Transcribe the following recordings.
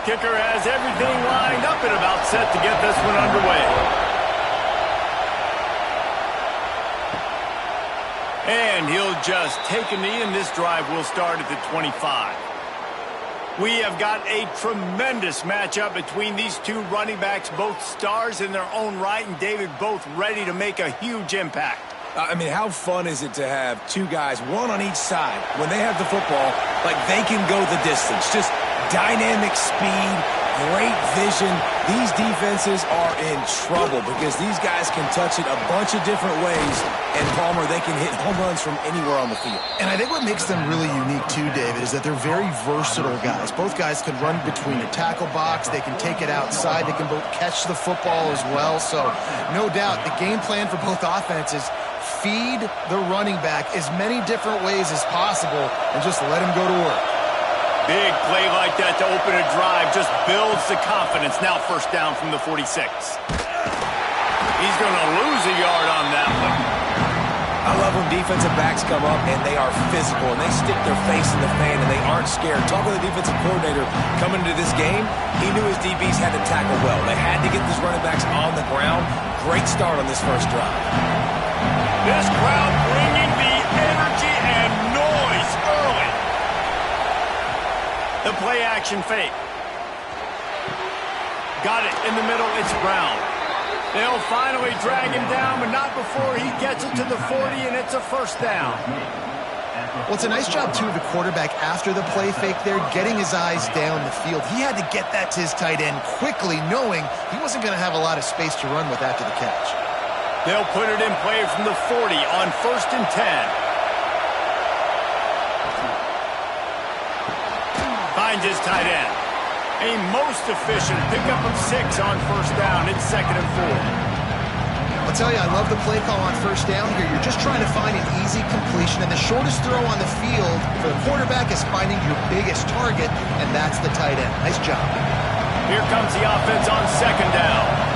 Kicker has everything lined up and about set to get this one underway. And he'll just take a knee, and this drive will start at the 25. We have got a tremendous matchup between these two running backs, both stars in their own right, and David, both ready to make a huge impact. I mean, how fun is it to have two guys, one on each side, when they have the football, like they can go the distance. Just dynamic speed, great vision. These defenses are in trouble because these guys can touch it a bunch of different ways, and Palmer, they can hit home runs from anywhere on the field. And I think what makes them really unique too, David, is that they're very versatile guys. Both guys can run between the tackle box. They can take it outside. They can both catch the football as well. So no doubt the game plan for both offenses, feed the running back as many different ways as possible and just let him go to work. Big play like that to open a drive just builds the confidence. Now first down from the 46. He's going to lose a yard on that one. I love when defensive backs come up and they are physical and they stick their face in the fan and they aren't scared. Talking to the defensive coordinator coming into this game, he knew his DBs had to tackle well. They had to get these running backs on the ground. Great start on this first drive. This crowd bringing the energy and noise early. The play action fake. Got it in the middle. It's Brown. They'll finally drag him down, but not before he gets it to the 40, and it's a first down. Well, it's a nice job, too, of the quarterback after the play fake there, getting his eyes down the field. He had to get that to his tight end quickly, knowing he wasn't going to have a lot of space to run with after the catch. They'll put it in play from the 40 on 1st and 10. Finds his tight end. A most efficient pickup of 6 on first down. It's 2nd and 4. I'll tell you, I love the play call on first down here. You're just trying to find an easy completion, and the shortest throw on the field for the quarterback is finding your biggest target, and that's the tight end. Nice job. Here comes the offense on 2nd down.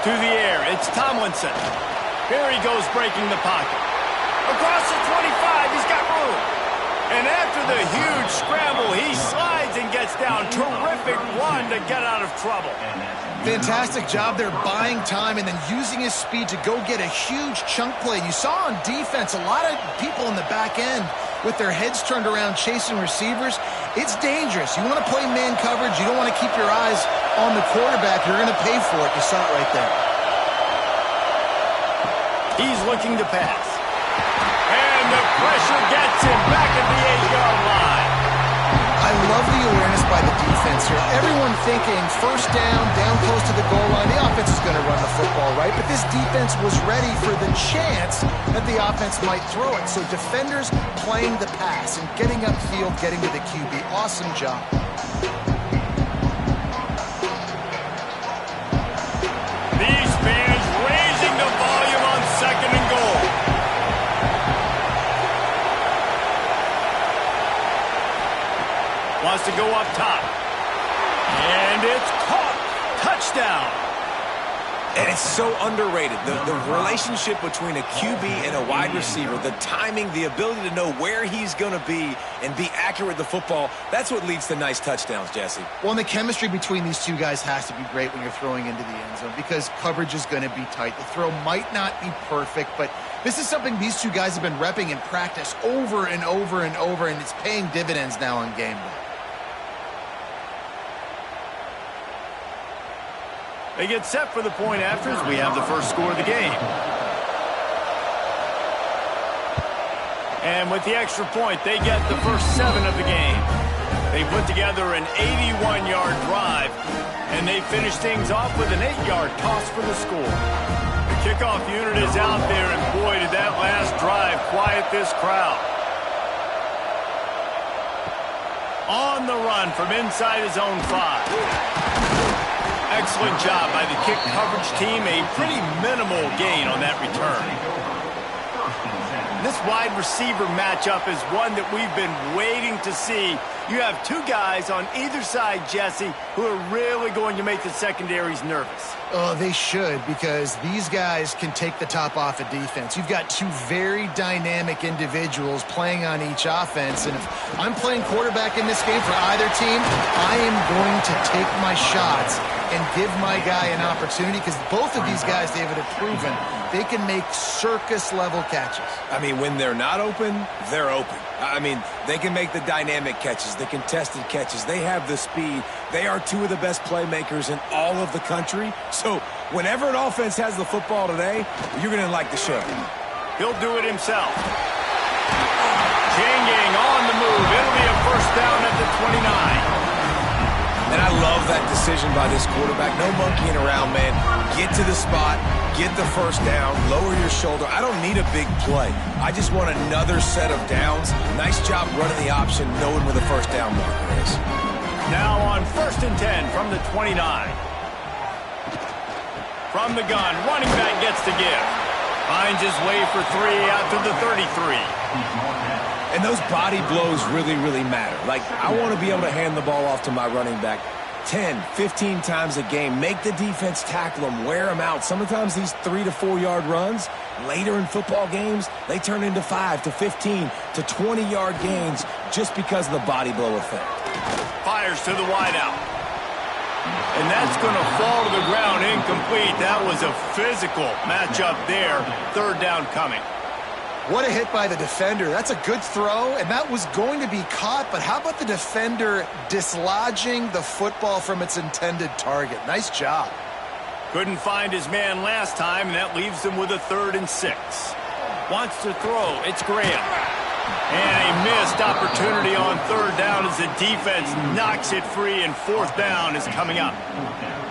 To the air, it's Tomlinson. Here he goes breaking the pocket. Across the 25, he's got room. And after the huge scramble, he slides and gets down. Terrific run to get out of trouble. Fantastic job there buying time and then using his speed to go get a huge chunk play. You saw on defense a lot of people in the back end with their heads turned around chasing receivers. It's dangerous. You want to play man coverage. You don't want to keep your eyes on the quarterback. You're going to pay for it. You saw it right there. He's looking to pass. And the pressure gets him back at the 8-yard line. I love the awareness by the defense here. Everyone thinking first down, down close to the goal line. The offense is going to run the football, right? But this defense was ready for the chance that the offense might throw it. So defenders playing the pass and getting upfield, getting to the QB. Awesome job. These fans raising the volume on 2nd and goal. Wants to go up top. And it's caught. Touchdown. And it's so underrated. The relationship between a QB and a wide receiver, the timing, the ability to know where he's going to be and be accurate with the football, that's what leads to nice touchdowns, Jesse. Well, and the chemistry between these two guys has to be great when you're throwing into the end zone because coverage is going to be tight. The throw might not be perfect, but this is something these two guys have been repping in practice over and over and over, and it's paying dividends now on game day. They get set for the point after as we have the first score of the game. And with the extra point, they get the first 7 of the game. They put together an 81-yard drive, and they finish things off with an 8-yard toss for the score. The kickoff unit is out there, and boy, did that last drive quiet this crowd. On the run from inside his own 5. Excellent job by the kick coverage team. A pretty minimal gain on that return. This wide receiver matchup is one that we've been waiting to see. You have two guys on either side, Jesse, who are really going to make the secondaries nervous. Oh, they should, because these guys can take the top off of defense. You've got two very dynamic individuals playing on each offense, and if I'm playing quarterback in this game for either team, I am going to take my shots and give my guy an opportunity, because both of these guys, David, have proven they can make circus-level catches. I mean, when they're not open, they're open. I mean, they can make the dynamic catches, the contested catches. They have the speed. They are two of the best playmakers in all of the country. So whenever an offense has the football today, you're going to like the show. He'll do it himself. Janging on the move. It'll be a first down at the 29. And I love that decision by this quarterback. No monkeying around, man. Get to the spot, get the first down, lower your shoulder. I don't need a big play. I just want another set of downs. Nice job running the option, knowing where the first down marker is. Now on 1st and 10 from the 29. From the gun, running back gets to give. Finds his way for 3 out to the 33. And those body blows really, really matter. Like, I want to be able to hand the ball off to my running back 10, 15 times a game. Make the defense tackle them, wear them out. Sometimes these 3 to 4 yard runs, later in football games, they turn into 5 to 15 to 20 yard gains just because of the body blow effect. Fires to the wideout. And that's going to fall to the ground incomplete. That was a physical matchup there. 3rd down coming. What a hit by the defender. That's a good throw, and that was going to be caught, but how about the defender dislodging the football from its intended target? Nice job. Couldn't find his man last time, and that leaves him with a 3rd and 6. Wants to throw. It's Graham. And a missed opportunity on 3rd down as the defense knocks it free, and 4th down is coming up.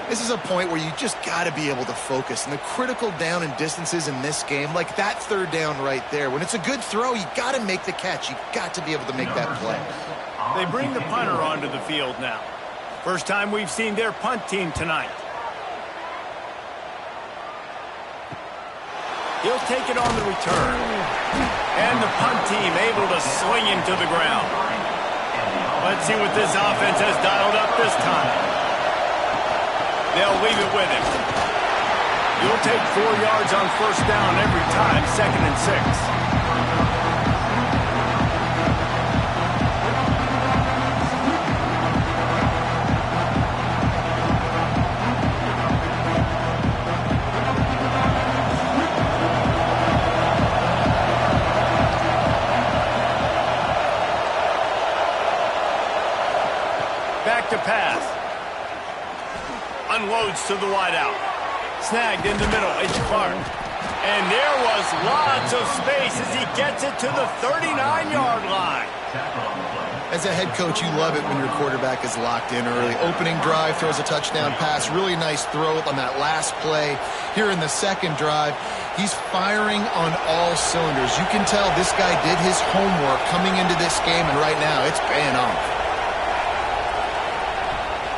This is a point where you just got to be able to focus. And the critical down and distances in this game, like that 3rd down right there, when it's a good throw, you got to make the catch. You got to be able to make that play. They bring the punter onto the field now. First time we've seen their punt team tonight. He'll take it on the return. And the punt team able to sling him to the ground. Let's see what this offense has dialed up this time. They'll leave it with him. You'll take 4 yards on 1st down every time, 2nd and 6. Back to pass. Unloads to the wideout. Snagged in the middle. It's Clark. And there was lots of space as he gets it to the 39-yard line. As a head coach, you love it when your quarterback is locked in early. Opening drive, throws a touchdown pass. Really nice throw on that last play. Here in the 2nd drive, he's firing on all cylinders. You can tell this guy did his homework coming into this game, and right now it's paying off.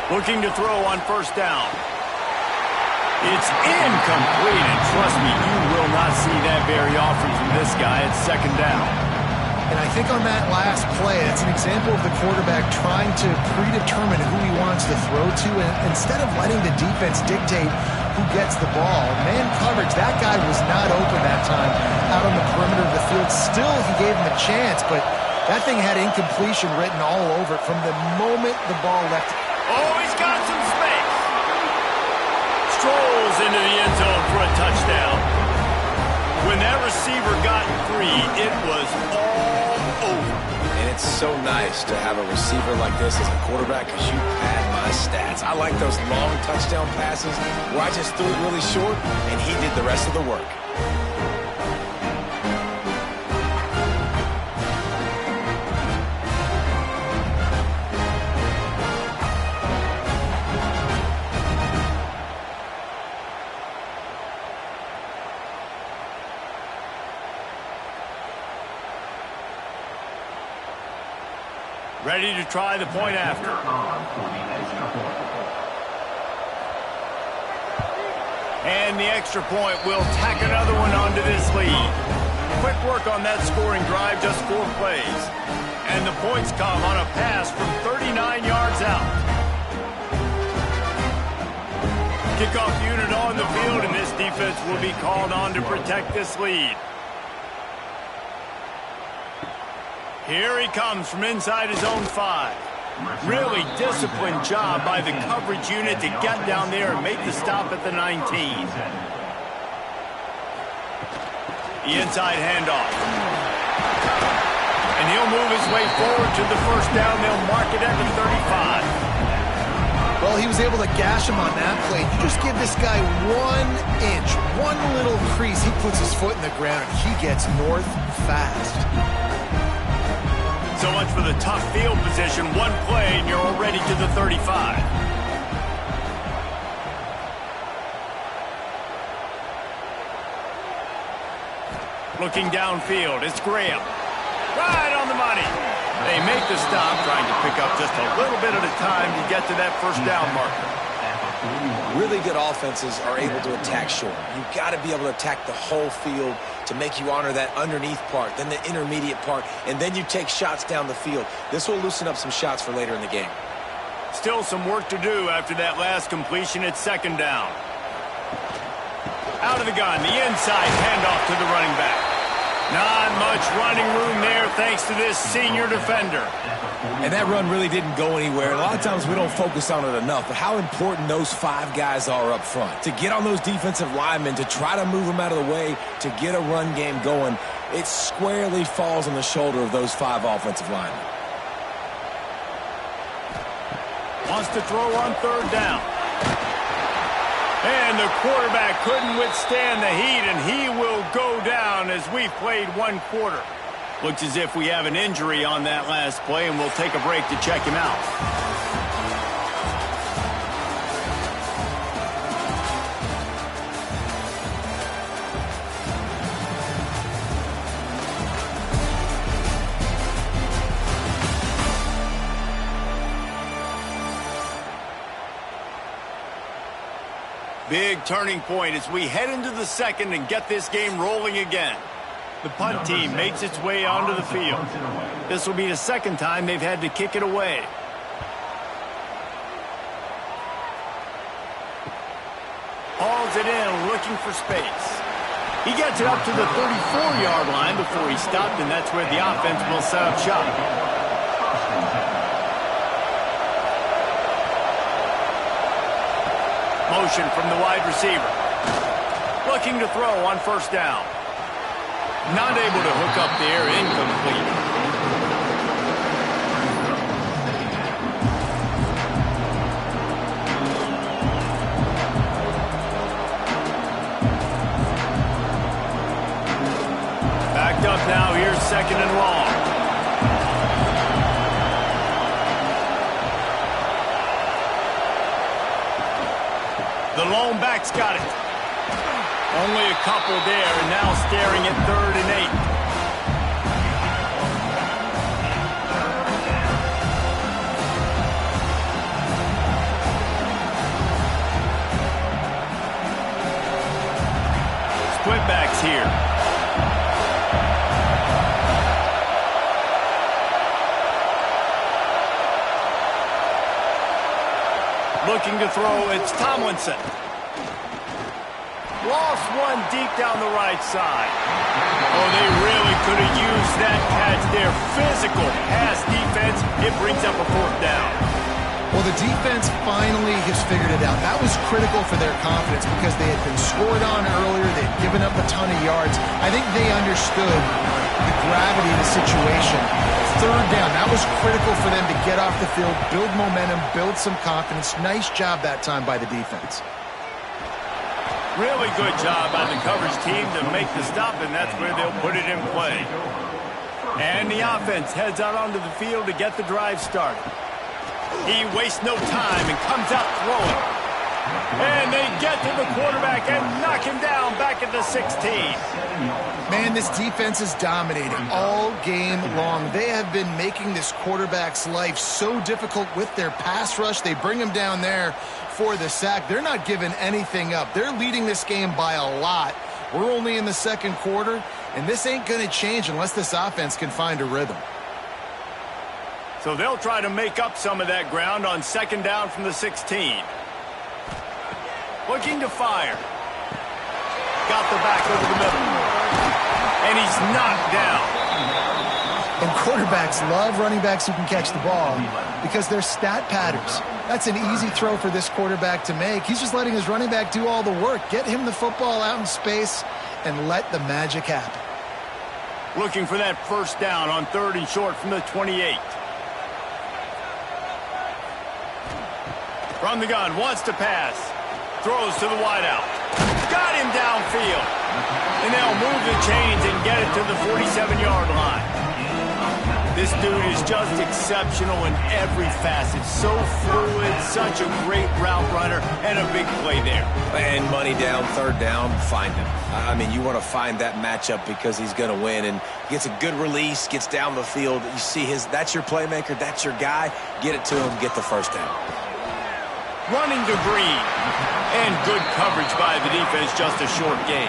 Looking to throw on 1st down. It's incomplete, and trust me, you will not see that very often from this guy at 2nd down. And I think on that last play, it's an example of the quarterback trying to predetermine who he wants to throw to, and instead of letting the defense dictate who gets the ball. Man coverage, that guy was not open that time out on the perimeter of the field. Still, he gave him a chance, but that thing had incompletion written all over it from the moment the ball left. Oh, he's got some space. Strolls into the end zone for a touchdown. When that receiver got free, it was all over. And it's so nice to have a receiver like this as a quarterback because you pad my stats. I like those long touchdown passes where I just threw it really short and he did the rest of the work. Ready to try the point after. And the extra point will tack another one onto this lead. Quick work on that scoring drive, just 4 plays. And the points come on a pass from 39 yards out. Kickoff unit on the field, and this defense will be called on to protect this lead. Here he comes from inside his own 5. Really disciplined job by the coverage unit to get down there and make the stop at the 19. The inside handoff. And he'll move his way forward to the first down. They'll mark it at the 35. Well, he was able to gash him on that play. You just give this guy 1 inch, one little crease. He puts his foot in the ground, and he gets north fast. So much for the tough field position. 1 play, and you're already to the 35. Looking downfield, it's Graham. Right on the money. They make the stop, trying to pick up just a little bit at a time to get to that first down marker. Really good offenses are able to attack short. You've got to be able to attack the whole field to make you honor that underneath part, then the intermediate part, and then you take shots down the field. This will loosen up some shots for later in the game. Still some work to do after that last completion. It's second down. Out of the gun, the inside handoff to the running back. Not much running room there thanks to this senior defender. And that run really didn't go anywhere. A lot of times we don't focus on it enough, but how important those 5 guys are up front. To get on those defensive linemen, to try to move them out of the way, to get a run game going, it squarely falls on the shoulder of those 5 offensive linemen. Wants to throw on third down. And the quarterback couldn't withstand the heat, and he will go down as we've played 1 quarter. Looks as if we have an injury on that last play, and we'll take a break to check him out. Big turning point as we head into the second and get this game rolling again. The punt team makes its way onto the field. This will be the second time they've had to kick it away. Hauls it in, looking for space. He gets it up to the 34-yard line before he stopped, and that's where the offense will set up shop. Motion from the wide receiver. Looking to throw on first down. Not able to hook up there, incomplete. Backed up now, here's second and long. The lone back's got it. Only a couple there, and now staring at 3rd and 8. Split backs here. Looking to throw, it's Tomlinson. Lost one deep down the right side. Oh, they really could have used that catch there. Physical pass defense. It brings up a 4th down. Well, the defense finally has figured it out. That was critical for their confidence because they had been scored on earlier. They had given up a ton of yards. I think they understood the gravity of the situation. 3rd down. That was critical for them to get off the field, build momentum, build some confidence. Nice job that time by the defense. Really good job by the coverage team to make the stop, and that's where they'll put it in play. And the offense heads out onto the field to get the drive started. He wastes no time and comes out throwing. And they get to the quarterback and knock him down back at the 16. Man, this defense is dominating all game long. They have been making this quarterback's life so difficult with their pass rush. They bring him down there for the sack. They're not giving anything up. They're leading this game by a lot. We're only in the 2nd quarter, And this ain't going to change unless this offense can find a rhythm. So they'll try to make up some of that ground on second down from the 16. Looking to fire. Got the back over the middle. And he's knocked down. And quarterbacks love running backs who can catch the ball because they're stat patterns. That's an easy throw for this quarterback to make. He's just letting his running back do all the work. Get him the football out in space and let the magic happen. Looking for that first down on 3rd and short from the 28. From the gun, wants to pass. Throws to the wideout. Got him downfield. And they'll move the chains and get it to the 47-yard line. This dude is just exceptional in every facet. So fluid, such a great route runner, and a big play there. And money down, 3rd down, find him. I mean, you want to find that matchup because he's going to win. And gets a good release, gets down the field. You see that's your playmaker, that's your guy. Get it to him, get the first down. Running to Green. And good coverage by the defense, just a short gain.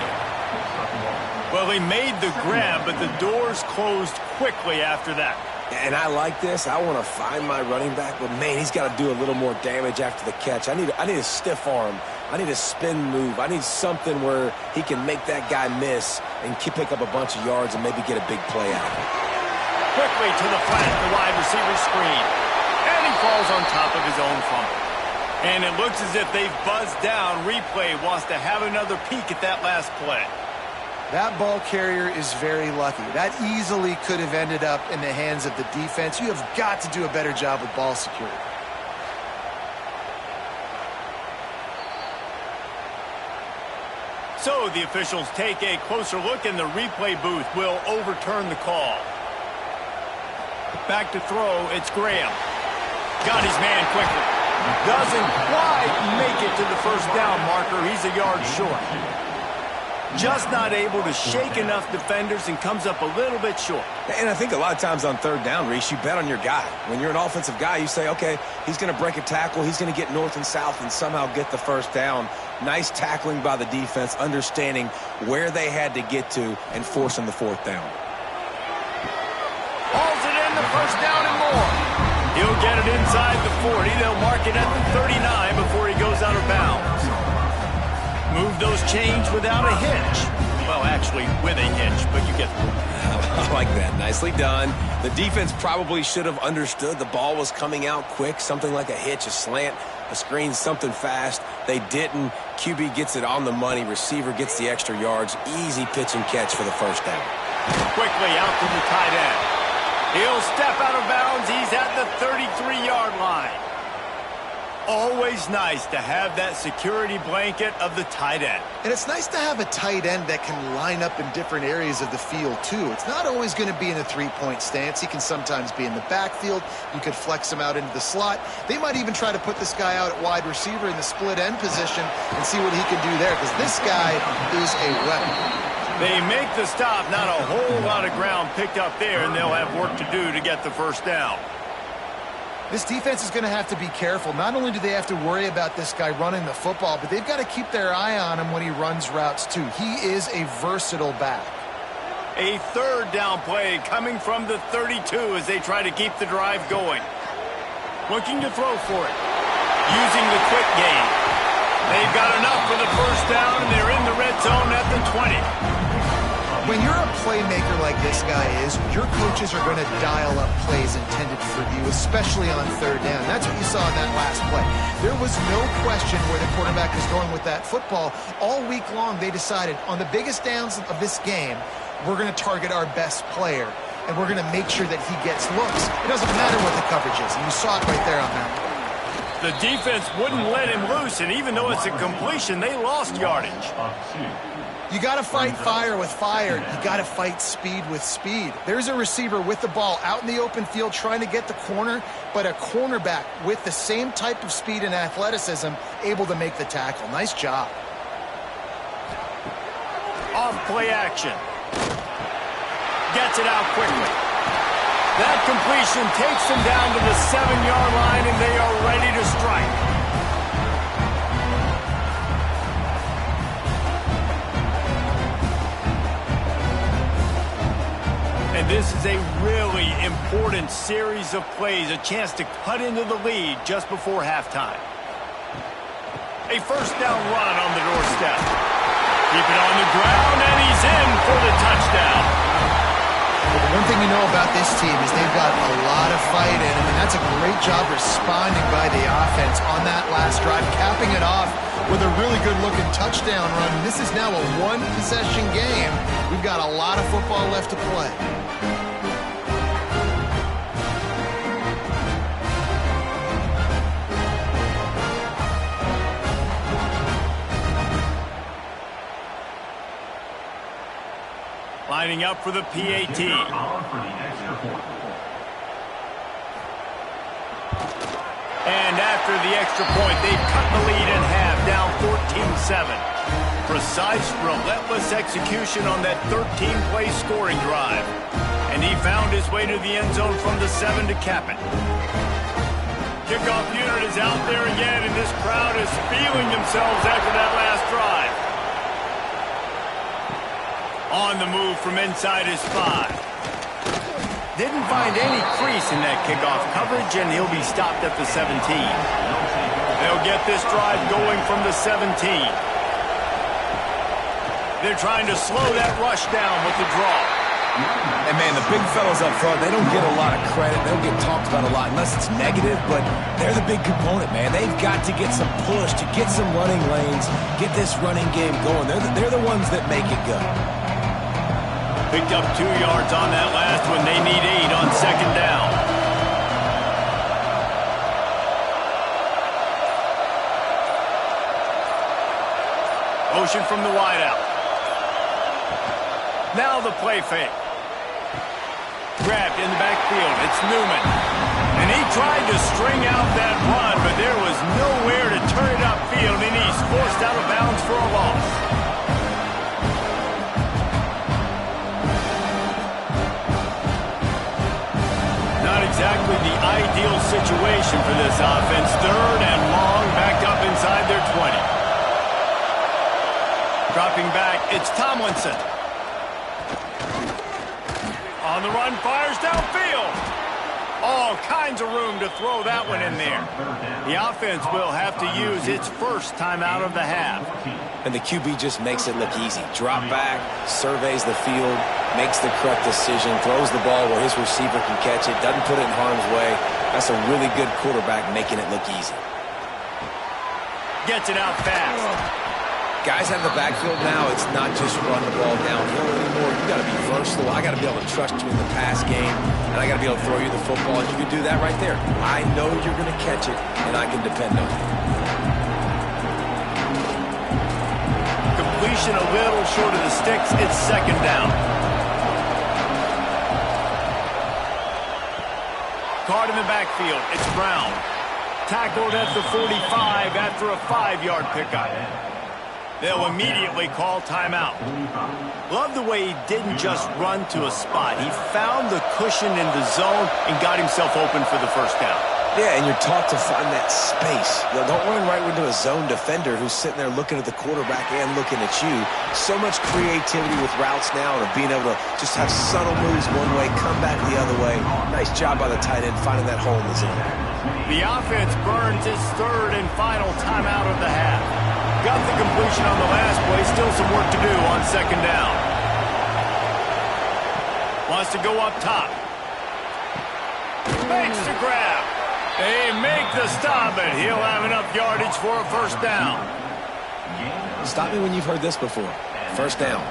Well, they made the grab, but the doors closed quickly after that. And I like this. I want to find my running back, but, man, he's got to do a little more damage after the catch. I need a stiff arm. I need a spin move. I need something where he can make that guy miss and pick up a bunch of yards and maybe get a big play out of it. Quickly to the flat, the wide receiver screen. And he falls on top of his own fumble. And it looks as if they've buzzed down. Replay wants to have another peek at that last play. That ball carrier is very lucky. That easily could have ended up in the hands of the defense. You have got to do a better job with ball security. So the officials take a closer look, and the replay booth will overturn the call. Back to throw, it's Graham. Got his man quickly. Doesn't quite make it to the first down marker. He's a yard short. Just not able to shake enough defenders and comes up a little bit short. And I think a lot of times on 3rd down, Reese, you bet on your guy. When you're an offensive guy, you say, okay, he's going to break a tackle, he's going to get north and south and somehow get the first down. Nice tackling by the defense, understanding where they had to get to and forcing the 4th down. Hauls it in, the first down and more. He'll get it inside the 40. They'll mark it at the 39 before he goes out of bounds. Move those chains without a hitch. Well, actually, with a hitch, but you get the point. I like that. Nicely done. The defense probably should have understood the ball was coming out quick, something like a hitch, a slant, a screen, something fast. They didn't. QB gets it on the money. Receiver gets the extra yards. Easy pitch and catch for the first down. Quickly out to the tight end. He'll step out of bounds. He's at the 33-yard line. Always nice to have that security blanket of the tight end. And it's nice to have a tight end that can line up in different areas of the field, too. It's not always going to be in a three-point stance. He can sometimes be in the backfield. You could flex him out into the slot. They might even try to put this guy out at wide receiver in the split end position and see what he can do there, because this guy is a weapon. They make the stop. Not a whole lot of ground picked up there, and they'll have work to do to get the first down. This defense is going to have to be careful. Not only do they have to worry about this guy running the football, but they've got to keep their eye on him when he runs routes, too. He is a versatile back. A 3rd down play coming from the 32 as they try to keep the drive going. Looking to throw for it. Using the quick game. They've got enough for the first down, and they're in the red zone at the 20. When you're a playmaker like this guy is, your coaches are going to dial up plays intended for you, especially on 3rd down. That's what you saw in that last play. There was no question where the quarterback was going with that football. All week long, they decided on the biggest downs of this game, we're going to target our best player, and we're going to make sure that he gets looks. It doesn't matter what the coverage is, and you saw it right there on that. The defense wouldn't let him loose, and even though it's a completion, they lost yardage. You got to fight fire with fire. You got to fight speed with speed. There's a receiver with the ball out in the open field trying to get the corner, but a cornerback with the same type of speed and athleticism able to make the tackle. Nice job. Off play action. Gets it out quickly. That completion takes them down to the 7-yard line, and they are ready to strike. this is a really important series of plays, a chance to cut into the lead just before halftime. A first down run on the doorstep. Keep it on the ground, and he's in for the touchdown. One thing you know about this team is they've got a lot of fight in them, and that's a great job responding by the offense on that last drive, capping it off with a really good-looking touchdown run. This is now a one-possession game. We've got a lot of football left to play. Lining up for the PAT. And after the extra point, they've cut the lead in half, down 14-7. Precise, relentless execution on that 13-play scoring drive. And he found his way to the end zone from the 7 to cap it. Kickoff unit is out there again, and this crowd is feeling themselves after that last drive. On the move from inside his 5. Didn't find any crease in that kickoff coverage, and he'll be stopped at the 17. They'll get this drive going from the 17. They're trying to slow that rush down with the draw. And, man, the big fellas up front, they don't get a lot of credit. They don't get talked about a lot unless it's negative, but they're the big component, man. They've got to get some push, to get some running lanes, get this running game going. They're the ones that make it go. Picked up 2 yards on that last one. They need 8 on second down. Motion from the wideout. Now the play fake. Grabbed in the backfield. It's Newman. And he tried to string out that run, but there was nowhere to turn it upfield, and he's forced out of bounds for a loss. Exactly the ideal situation for this offense. 3rd and long, back up inside their 20. Dropping back, it's Tomlinson. On the run, fires downfield. All kinds of room to throw that one in there. The offense will have to use its first timeout of the half. And the QB just makes it look easy. Drop back, surveys the field, makes the correct decision, throws the ball where his receiver can catch it, doesn't put it in harm's way. That's a really good quarterback making it look easy. Gets it out fast. Guys out of the backfield now, it's not just run the ball downhill anymore. You got to be versatile. I got to be able to trust you in the pass game, and I got to be able to throw you the football, and you can do that right there. I know you're going to catch it, and I can depend on you. Completion a little short of the sticks. It's second down. Caught in the backfield. It's Brown. Tackled at the 45 after a 5-yard pickup. They'll immediately call timeout. Love the way he didn't just run to a spot. He found the cushion in the zone and got himself open for the first down. Yeah, and you're taught to find that space. You know, don't run right into a zone defender who's sitting there looking at the quarterback and looking at you. So much creativity with routes now and being able to just have subtle moves one way, come back the other way. Nice job by the tight end finding that hole in the zone. The offense burns its 3rd and final timeout of the half. Got the completion on the last play. Still some work to do on second down. Wants to go up top. Makes the grab. They make the stop, but he'll have enough yardage for a first down. Stop me when you've heard this before. First down.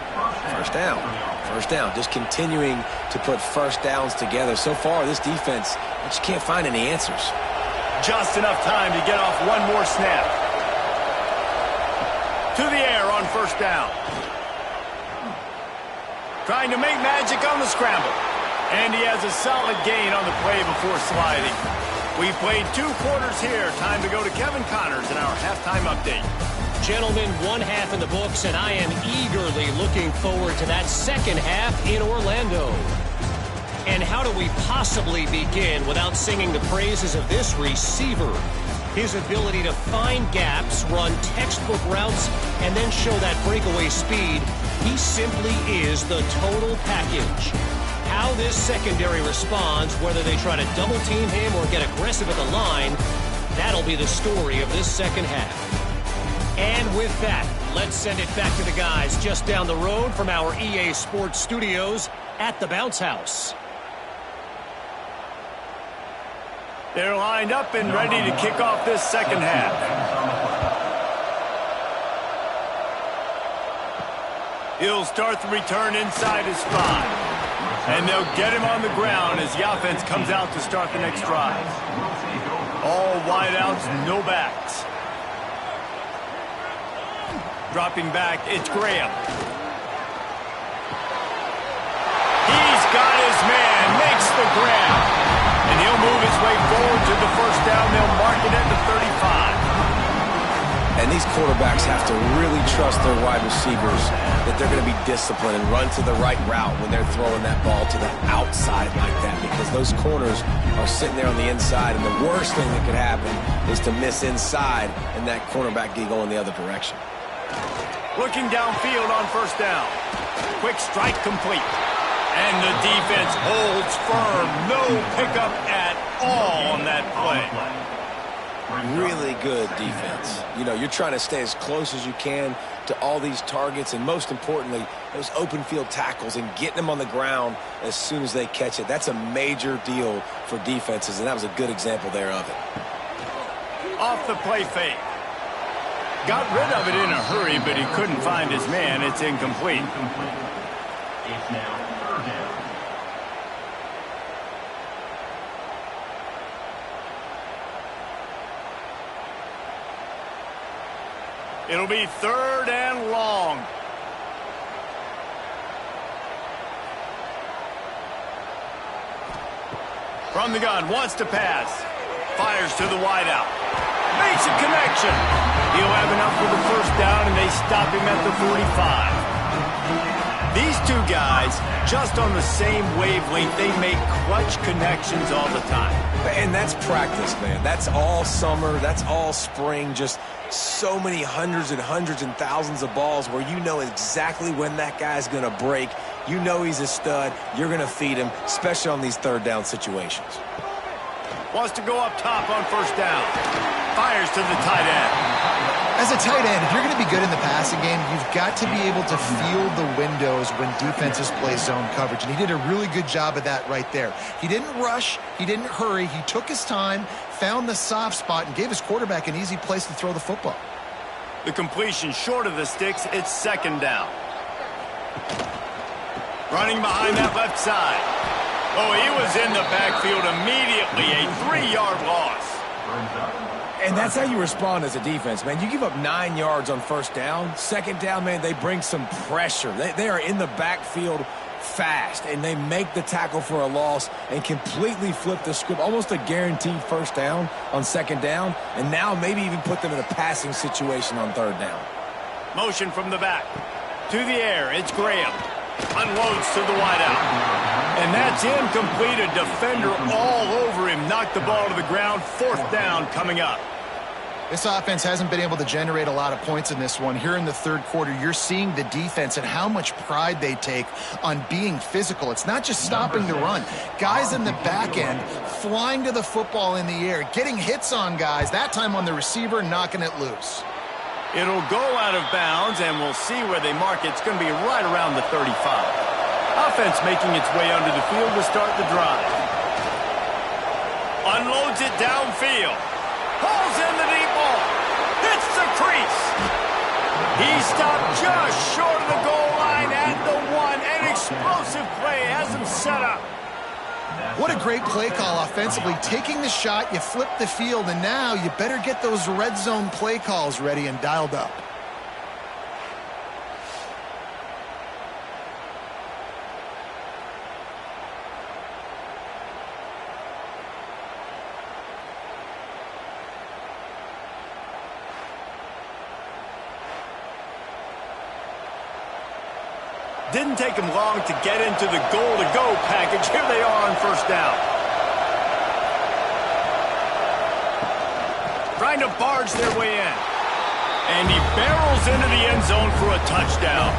First down. First down. Just continuing to put first downs together. So far, this defense, I just can't find any answers. Just enough time to get off one more snap. To the air on first down. Trying to make magic on the scramble. And he has a solid gain on the play before sliding. We played 2 quarters here. Time to go to Kevin Connors in our halftime update. Gentlemen, 1 half in the books, and I am eagerly looking forward to that second half in Orlando. And how do we possibly begin without singing the praises of this receiver? His ability to find gaps, run textbook routes, and then show that breakaway speed. He simply is the total package. How this secondary responds, whether they try to double team him or get aggressive at the line, that'll be the story of this second half. And with that, let's send it back to the guys just down the road from our EA Sports studios at the Bounce House. They're lined up and ready to kick off this second half. He'll start the return inside his 5. And they'll get him on the ground as the offense comes out to start the next drive. All wideouts, no backs. Dropping back, it's Graham. He's got his man, makes the grab. And he'll move his way forward to the first down. They'll mark it at the 35. And these quarterbacks have to really trust their wide receivers that they're going to be disciplined and run to the right route when they're throwing that ball to the outside like that, because those corners are sitting there on the inside, and the worst thing that could happen is to miss inside and that cornerback get going the other direction. Looking downfield on first down. Quick strike complete. And the defense holds firm. No pickup at all on that play. Really good defense. You know, you're trying to stay as close as you can to all these targets, and most importantly, those open field tackles and getting them on the ground as soon as they catch it. That's a major deal for defenses, and that was a good example there of it. Off the play fake. Got rid of it in a hurry, but he couldn't find his man. It's incomplete. It's now third down. It'll be third and long. From the gun, wants to pass. Fires to the wideout. Makes a connection. He'll have enough for the first down, and they stop him at the 45. These two guys, just on the same wavelength, they make clutch connections all the time. And that's practice, man. That's all summer. That's all spring. Just so many hundreds and thousands of balls where you know exactly when that guy's going to break. You know he's a stud. You're going to feed him, especially on these third down situations. Wants to go up top on first down. Fires to the tight end. As a tight end, if you're going to be good in the passing game, you've got to be able to feel the windows when defenses play zone coverage. And he did a really good job of that right there. He didn't rush. He didn't hurry. He took his time, found the soft spot, and gave his quarterback an easy place to throw the football. The completion short of the sticks. It's second down. Running behind that left side. Oh, he was in the backfield immediately. A 3-yard loss. And that's how you respond as a defense, man. You give up 9 yards on first down. Second down, man, they bring some pressure. They are in the backfield fast, and they make the tackle for a loss and completely flip the script. Almost a guaranteed first down on second down, and now maybe even put them in a passing situation on third down. Motion from the back. To the air, it's Graham. Unloads to the wideout. And that's incomplete. A defender all over him. Knocked the ball to the ground. Fourth down coming up. This offense hasn't been able to generate a lot of points in this one. Here in the third quarter, you're seeing the defense and how much pride they take on being physical. It's not just stopping the run. Guys in the back end flying to the football in the air, getting hits on guys, that time on the receiver, knocking it loose. It'll go out of bounds, and we'll see where they mark it. It's going to be right around the 35. Offense making its way under the field to start the drive. Unloads it downfield. Pulls in the deep ball. Hits the crease. He stopped just short of the goal line at the 1. An explosive play has him set up. What a great play call offensively. Taking the shot, you flip the field, and now you better get those red zone play calls ready and dialed up. Didn't take them long to get into the goal-to-go package. Here they are on first down. Trying to barge their way in. And he barrels into the end zone for a touchdown.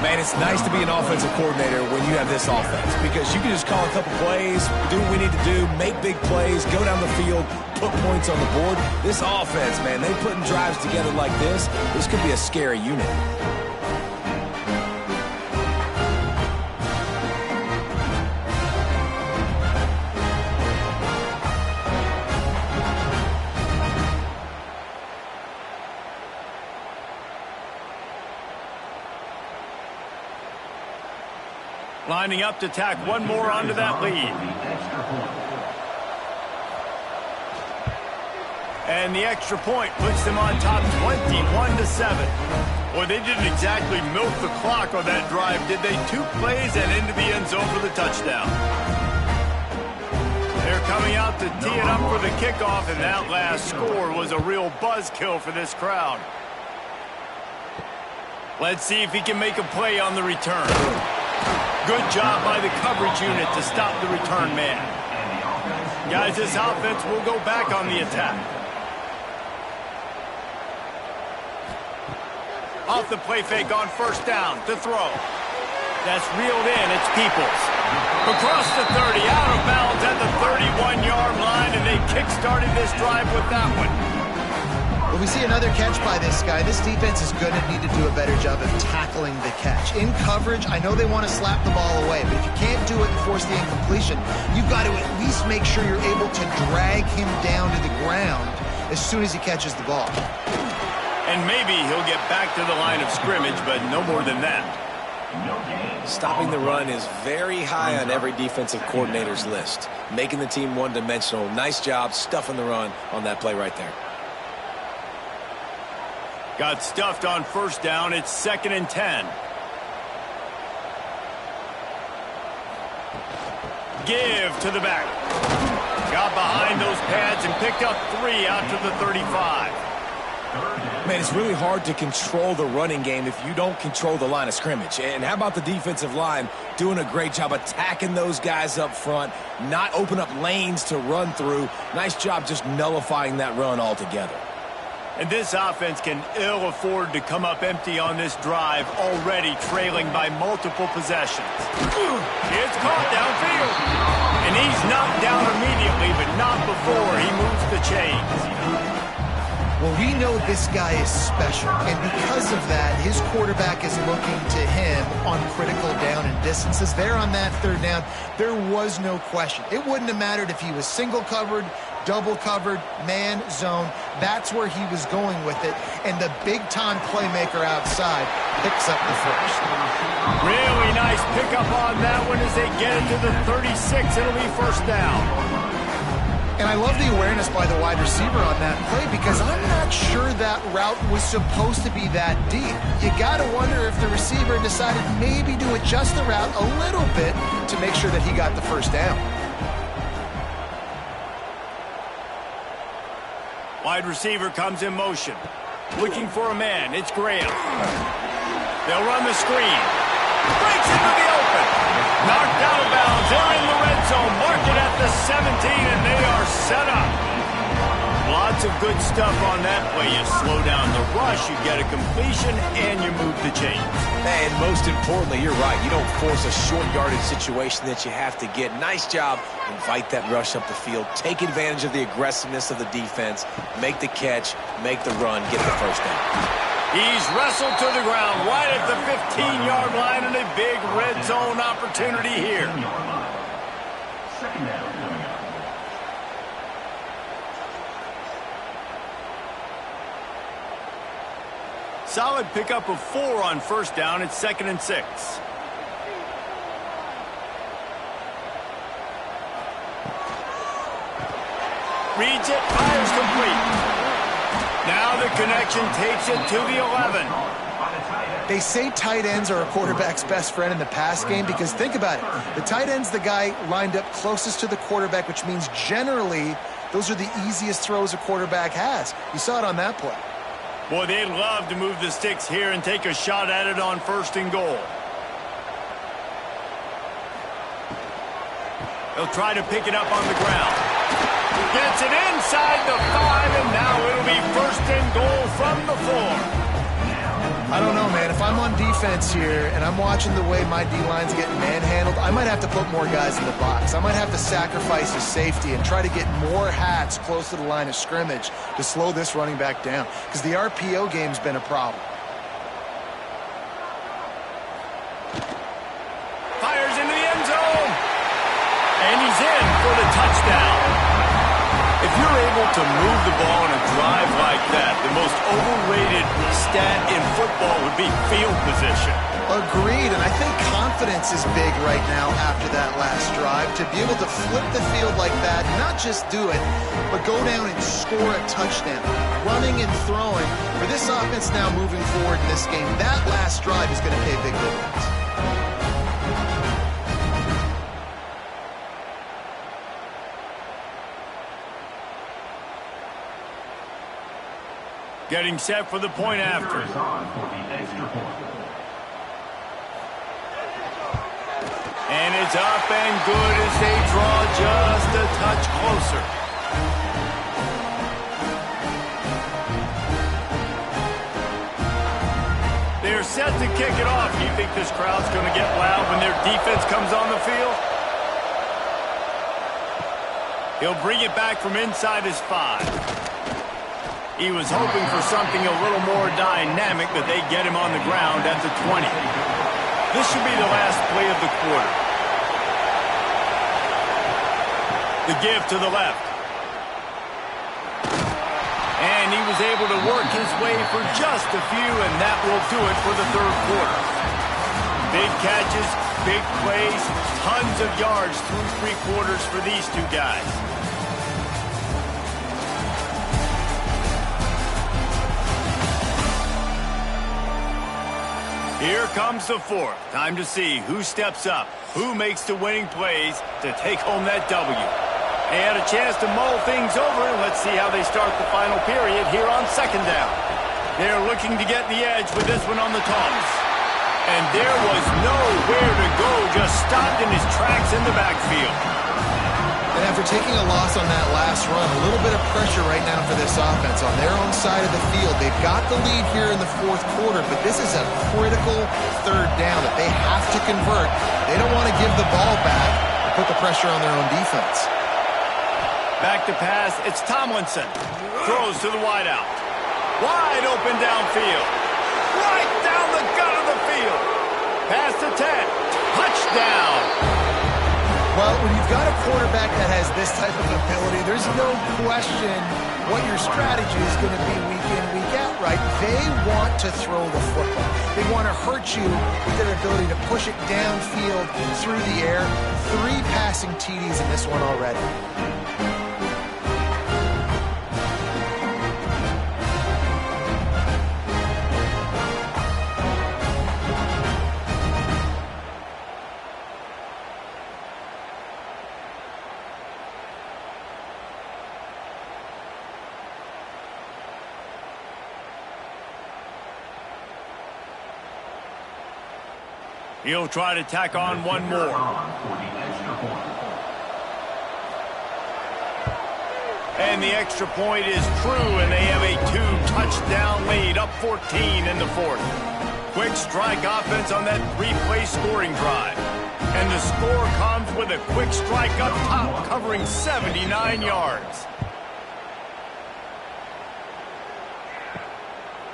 Man, it's nice to be an offensive coordinator when you have this offense because you can just call a couple plays, do what we need to do, make big plays, go down the field, put points on the board. This offense, man, they putting drives together like this could be a scary unit. Lining up to tack one more onto that lead. And the extra point puts them on top 21-7. Well, they didn't exactly milk the clock on that drive, did they? 2 plays and into the end zone for the touchdown. They're coming out to tee it up for the kickoff, and that last score was a real buzzkill for this crowd. Let's see if he can make a play on the return. Good job by the coverage unit to stop the return man. Guys, this offense will go back on the attack. Off the play fake on first down to throw. That's reeled in. It's Peoples. Across the 30, out of bounds at the 31-yard line, and they kick-started this drive with that one. Well, we see another catch by this guy. This defense is going to need to do a better job of tackling the catch. In coverage, I know they want to slap the ball away, but if you can't do it and force the incompletion, you've got to at least make sure you're able to drag him down to the ground as soon as he catches the ball. And maybe he'll get back to the line of scrimmage, but no more than that. Stopping the run is very high on every defensive coordinator's list. Making the team one-dimensional. Nice job stuffing the run on that play right there. Got stuffed on first down. It's 2nd and 10. Give to the back. Got behind those pads and picked up 3 out to the 35. Man, it's really hard to control the running game if you don't control the line of scrimmage. And how about the defensive line doing a great job attacking those guys up front, not open up lanes to run through. Nice job just nullifying that run altogether. And this offense can ill afford to come up empty on this drive, already trailing by multiple possessions. It's caught downfield. And he's knocked down immediately, but not before he moves the chains. Well, we know this guy is special, and because of that, his quarterback is looking to him on critical down and distances. There on that 3rd down, there was no question. It wouldn't have mattered if he was single covered, double covered, man, zone. That's where he was going with it, and the big-time playmaker outside picks up the first. Really nice pickup on that one as they get it to the 36. It'll be first down. And I love the awareness by the wide receiver on that play because I'm not sure that route was supposed to be that deep. You got to wonder if the receiver decided maybe to adjust the route a little bit to make sure that he got the first down. Wide receiver comes in motion. Looking for a man. It's Graham. They'll run the screen. Breaks into the open. Knocked out of bounds. They're in the red zone. Mark it at the 17, and they are set up. Lots of good stuff on that play. You slow down the rush, you get a completion, and you move the chains. And most importantly, you're right. You don't force a short yardage situation that you have to get. Nice job. Invite that rush up the field. Take advantage of the aggressiveness of the defense. Make the catch. Make the run. Get the first down. He's wrestled to the ground right at the 15-yard line, and a big red zone opportunity here. 2nd down coming up. Solid pickup of 4 on first down. It's 2nd and 6. Reads it, fires complete. Now the connection takes it to the 11. They say tight ends are a quarterback's best friend in the pass game because think about it. The tight end's the guy lined up closest to the quarterback, which means generally those are the easiest throws a quarterback has. You saw it on that play. Boy, they'd love to move the sticks here and take a shot at it on 1st and goal. They'll try to pick it up on the ground. Gets it inside the 5, and now it'll be 1st and goal from the 4. I don't know, man. If I'm on defense here and I'm watching the way my D-line's getting manhandled, I might have to put more guys in the box. I might have to sacrifice his safety and try to get more hats close to the line of scrimmage to slow this running back down, because the RPO game's been a problem. Fires into the end zone. And he's in for the touchdown. If you're able to move the ball in a drive like that, the most overrated stat in football would be field position. Agreed, and I think confidence is big right now after that last drive. To be able to flip the field like that, not just do it, but go down and score a touchdown. Running and throwing. For this offense now moving forward in this game, that last drive is going to pay big dividends. Getting set for the point after. And it's up and good as they draw just a touch closer. They're set to kick it off. Do you think this crowd's going to get loud when their defense comes on the field? He'll bring it back from inside his 5. He was hoping for something a little more dynamic, but they get him on the ground at the 20. This should be the last play of the quarter. The give to the left. And he was able to work his way for just a few, and that will do it for the third quarter. Big catches, big plays, tons of yards through 3 quarters for these two guys. Here comes the fourth. Time to see who steps up, who makes the winning plays to take home that W. They had a chance to mull things over, and let's see how they start the final period here on second down. They're looking to get the edge with this one on the toss. And there was nowhere to go, just stopped in his tracks in the backfield. And after taking a loss on that last run, a little bit of pressure right now for this offense on their own side of the field. They've got the lead here in the fourth quarter, but this is a critical third down that they have to convert. They don't want to give the ball back and put the pressure on their own defense. Back to pass, it's Tomlinson. Throws to the wideout. Wide open downfield. Right down the gut of the field. Pass to 10. Touchdown. Well, when you've got a quarterback that has this type of ability, there's no question what your strategy is going to be week in, week out, right? They want to throw the football. They want to hurt you with their ability to push it downfield through the air. 3 passing TDs in this one already. He'll try to tack on one more. And the extra point is true, and they have a 2-touchdown lead, up 14 in the fourth. Quick strike offense on that 3-play scoring drive. And the score comes with a quick strike up top, covering 79 yards.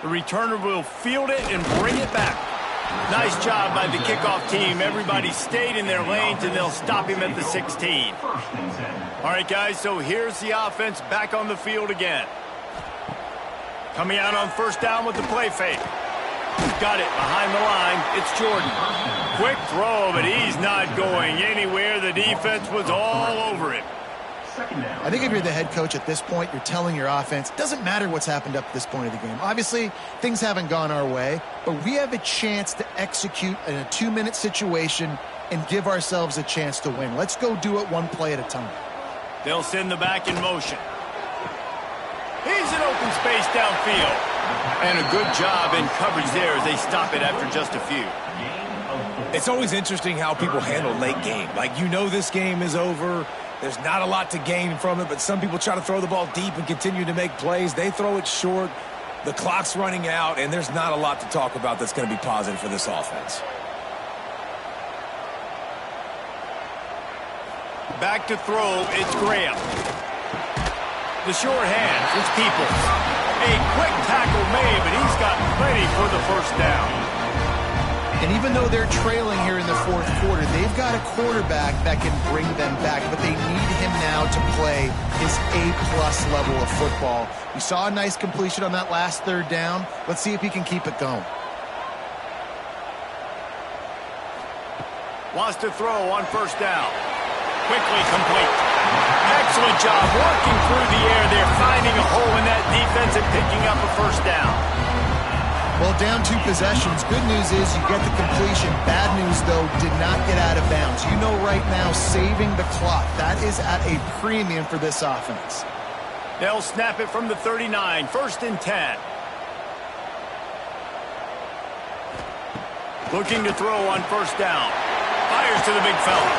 The returner will field it and bring it back. Nice job by the kickoff team. Everybody stayed in their lanes, and they'll stop him at the 16. All right, guys, so here's the offense back on the field again. Coming out on first down with the play fake. Got it behind the line. It's Jordan. Quick throw, but he's not going anywhere. The defense was all over it. I think if you're the head coach at this point, you're telling your offense, it doesn't matter what's happened up to this point of the game. Obviously, things haven't gone our way, but we have a chance to execute in a 2-minute situation and give ourselves a chance to win. Let's go do it one play at a time. They'll send the back in motion. He's in open space downfield. And a good job in coverage there as they stop it after just a few. It's always interesting how people handle late game. Like, you know this game is over. There's not a lot to gain from it, but some people try to throw the ball deep and continue to make plays. They throw it short. The clock's running out, and there's not a lot to talk about that's going to be positive for this offense. Back to throw, it's Graham. The short hands, it's Peoples. A quick tackle made, but he's got plenty for the first down. And even though they're trailing here in the fourth quarter, they've got a quarterback that can bring them back, but they need him now to play his A-plus level of football. We saw a nice completion on that last third down. Let's see if he can keep it going. Wants to throw on first down. Quickly complete. Excellent job working through the air there, finding a hole in that defense and picking up a first down. Well, down 2 possessions. Good news is you get the completion. Bad news, though, did not get out of bounds. You know right now, saving the clock, that is at a premium for this offense. They'll snap it from the 39, 1st and 10. Looking to throw on first down. Fires to the big fella.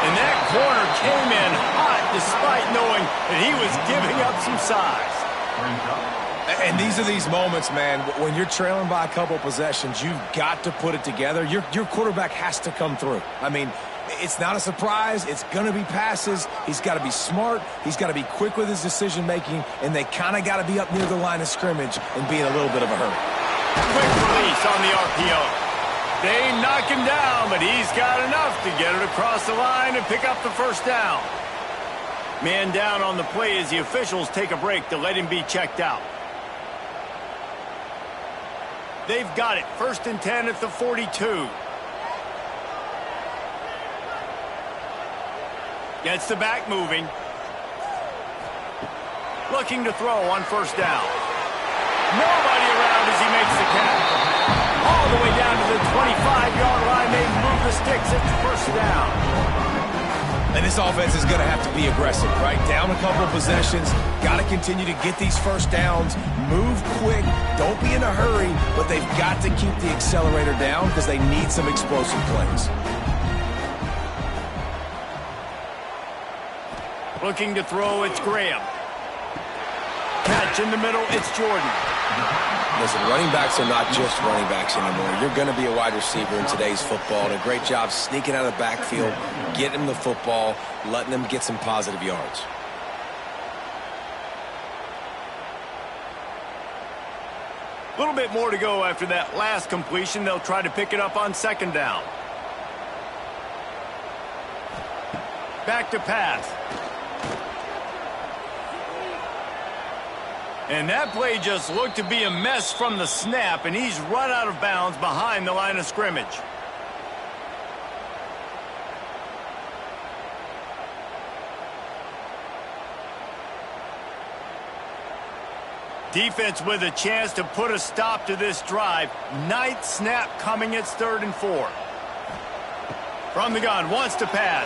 And that corner came in hot despite knowing that he was giving up some size. And these are these moments, man, when you're trailing by a couple possessions, you've got to put it together. Your quarterback has to come through. I mean, it's not a surprise. It's going to be passes. He's got to be smart. He's got to be quick with his decision-making, and they kind of got to be up near the line of scrimmage and be in a little bit of a hurry. Quick release on the RPO. They knock him down, but he's got enough to get it across the line and pick up the first down. Man down on the play as the officials take a break to let him be checked out. They've got it. 1st and 10 at the 42. Gets the back moving. Looking to throw on first down. Nobody around as he makes the catch. All the way down to the 25-yard line. They move the sticks. It's first down. And this offense is going to have to be aggressive, right? Down a couple possessions. Got to continue to get these first downs. Move quick. Don't be in a hurry. But they've got to keep the accelerator down because they need some explosive plays. Looking to throw, it's Graham. Catch in the middle, it's Jordan. Listen, running backs are not just running backs anymore. You're going to be a wide receiver in today's football. And a great job sneaking out of the backfield, getting them the football, letting them get some positive yards. A little bit more to go after that last completion. They'll try to pick it up on 2nd down. Back to pass. And that play just looked to be a mess from the snap, and he's run out of bounds behind the line of scrimmage. Defense with a chance to put a stop to this drive. Ninth snap coming. It's 3rd and 4. From the gun, wants to pass.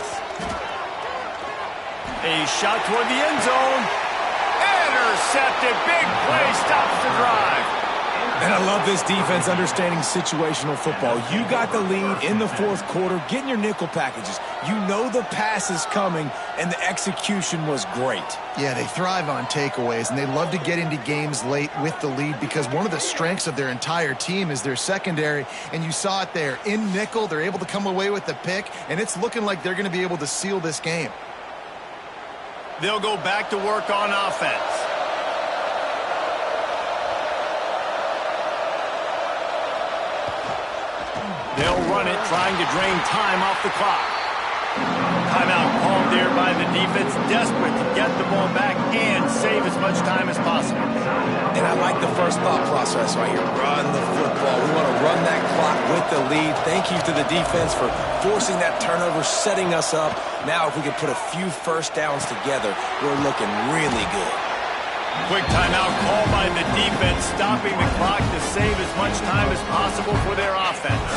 A shot toward the end zone. Intercepted. Big play stops the drive. And I love this defense understanding situational football. You got the lead in the 4th quarter, getting your nickel packages. You know the pass is coming, and the execution was great. Yeah, they thrive on takeaways, and they love to get into games late with the lead because one of the strengths of their entire team is their secondary, and you saw it there. In nickel, they're able to come away with the pick, and it's looking like they're going to be able to seal this game. They'll go back to work on offense. They'll run it, trying to drain time off the clock. Timeout called there by the defense, desperate to get the ball back and save as much time as possible. And I like the first thought process right here. Run the football. We want to run that clock with the lead. Thank you to the defense for forcing that turnover, setting us up. Now if we can put a few first downs together, we're looking really good. Quick timeout called by the defense, stopping the clock to save as much time as possible for their offense.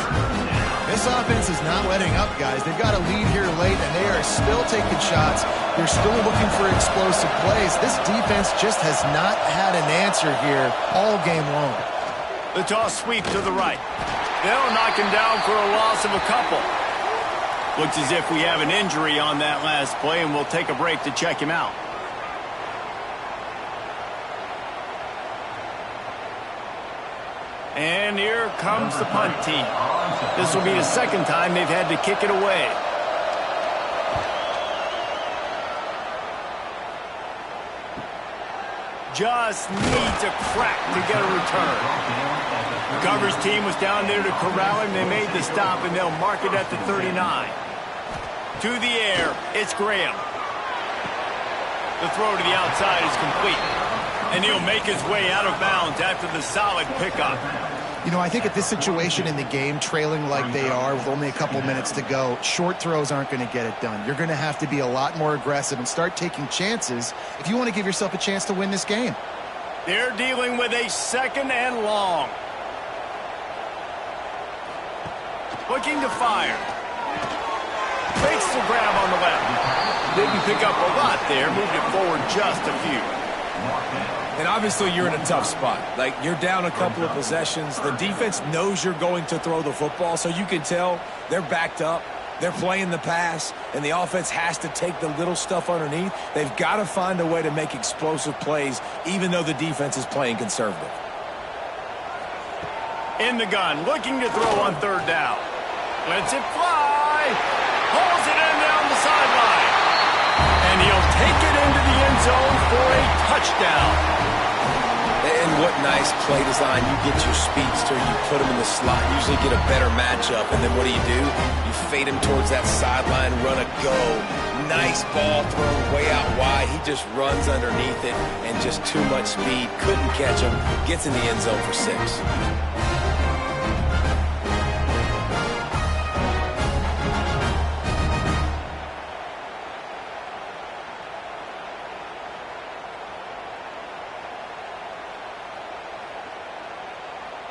This offense is not letting up, guys. They've got a lead here late, and they are still taking shots. They're still looking for explosive plays. This defense just has not had an answer here all game long. The toss sweep to the right. They'll knock him down for a loss of a couple. Looks as if we have an injury on that last play, and we'll take a break to check him out. And here comes the punt team. This will be the second time they've had to kick it away. Just needs a crack to get a return. The coverage team was down there to corral him. They made the stop, and they'll mark it at the 39. To the air, it's Graham. The throw to the outside is complete. And he'll make his way out of bounds after the solid pickup. You know, I think at this situation in the game, trailing like they are with only a couple minutes to go, short throws aren't going to get it done. You're going to have to be a lot more aggressive and start taking chances if you want to give yourself a chance to win this game. They're dealing with a second and long. Looking to fire. Makes the grab on the left. Didn't pick up a lot there. Moved it forward just a few. And obviously you're in a tough spot. Like, you're down a couple of possessions. The defense knows you're going to throw the football, so you can tell they're backed up. They're playing the pass, and the offense has to take the little stuff underneath. They've got to find a way to make explosive plays, even though the defense is playing conservative. In the gun, looking to throw on third down. Lets it fly. Pulls it in down the sideline. And he'll take it into the end zone for a touchdown. And what nice play design. You get your speedster, you put him in the slot, usually get a better matchup. And then what do? You fade him towards that sideline, run a go. Nice ball thrown way out wide. He just runs underneath it and just too much speed. Couldn't catch him. Gets in the end zone for 6.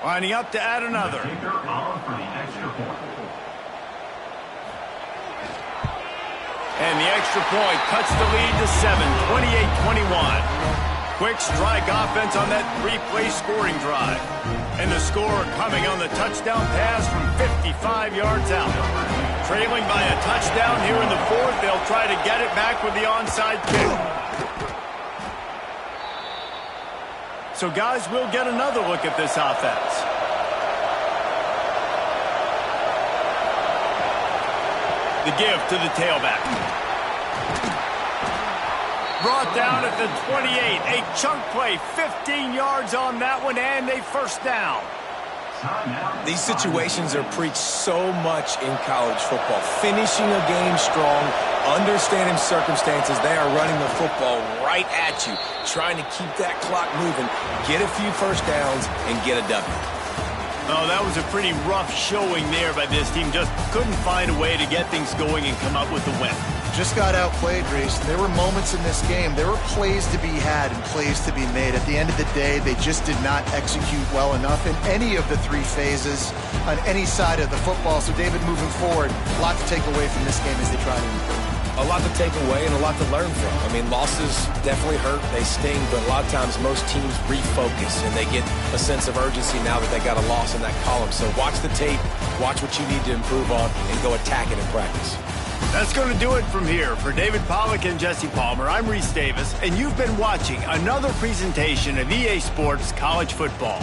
Lining up to add another. And the extra point cuts the lead to 7, 28-21. Quick strike offense on that 3-play scoring drive. And the score coming on the touchdown pass from 55 yards out. Trailing by a touchdown here in the 4th. They'll try to get it back with the onside kick. So, guys, we'll get another look at this offense. The give to the tailback. Brought down at the 28. A chunk play, 15 yards on that one, and a first down. These situations are preached so much in college football. Finishing a game strong, understanding circumstances. They are running the football right at you, trying to keep that clock moving, get a few first downs, and get a W. Oh, that was a pretty rough showing there by this team. Just couldn't find a way to get things going and come up with the win. Just got outplayed, Reese. There were moments in this game. There were plays to be had and plays to be made. At the end of the day, they just did not execute well enough in any of the 3 phases on any side of the football. So, David, moving forward, a lot to take away from this game as they try to improve. A lot to take away and a lot to learn from. I mean, losses definitely hurt. They sting, but a lot of times most teams refocus and they get a sense of urgency now that they got a loss in that column. So watch the tape, watch what you need to improve on, and go attack it in practice. That's going to do it from here. For David Pollack and Jesse Palmer, I'm Reese Davis, and you've been watching another presentation of EA Sports College Football.